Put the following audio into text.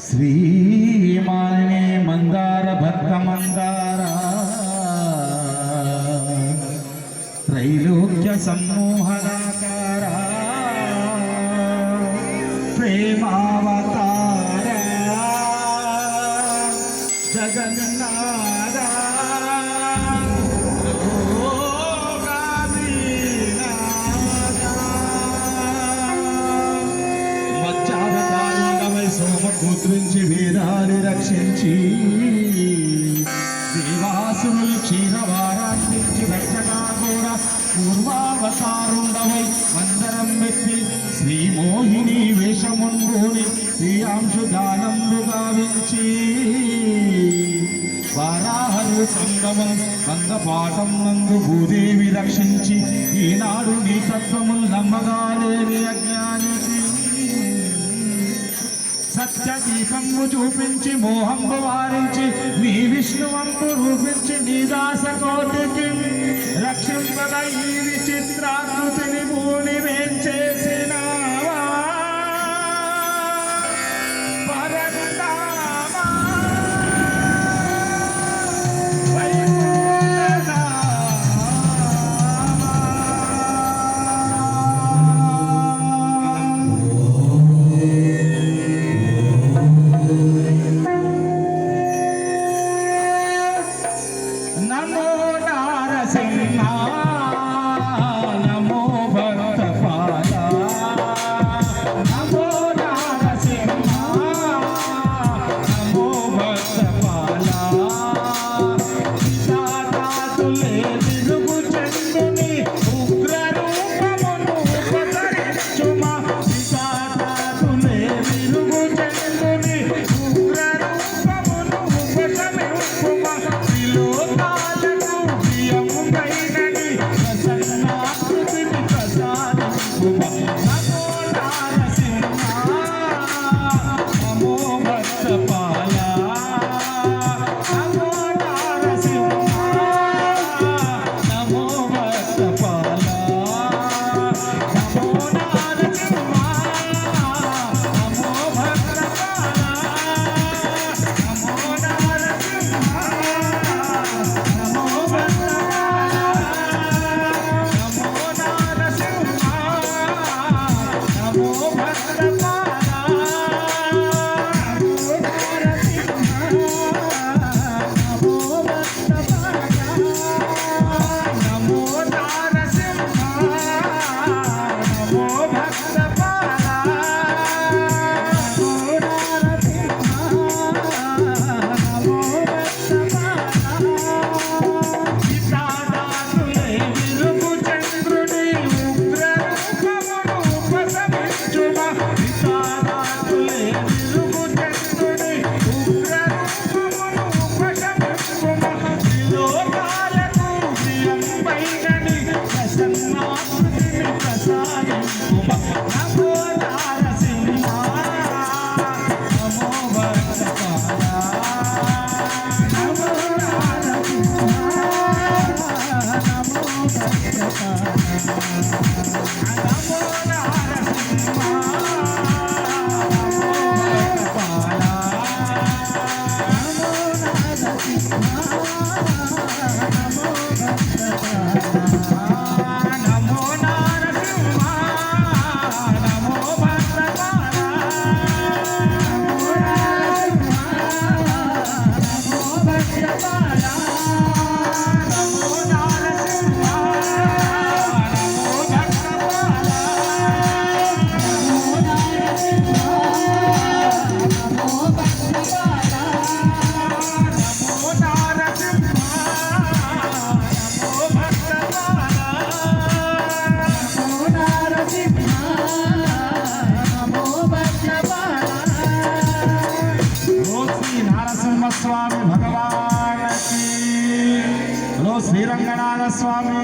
శ్రీమాలిని మందార భక్త మందార త్రైలోక్య సమ్మోహనాకార ప్రేమావతార జగన్నాథ సోమపుత్రించి వేదాన్ని రక్షించి దేవాసురులు క్షీరవారాన్నించి రక్షకాగోర పూర్వావతారుండవై మందరం మెత్తి శ్రీమోహిని వేషముండోని ప్రియాంశు గానంబు గావించి వారాహరు సంగమం వందపాఠం నందు భూదేవి రక్షించి ఈనాడు నీ తత్వములు నమ్మగాలేని అజ్ఞానికి సత్య దీపము చూపించి మోహంబు వారించి నీ విష్ణువంబు రూపించి నీ దాసకోటికి రక్షింపగా ఈ విచిత్రాకృతిని భూని వేంచేసినావా స్వామి భగవాన్ కి, శ్రీరంగనాథ స్వామి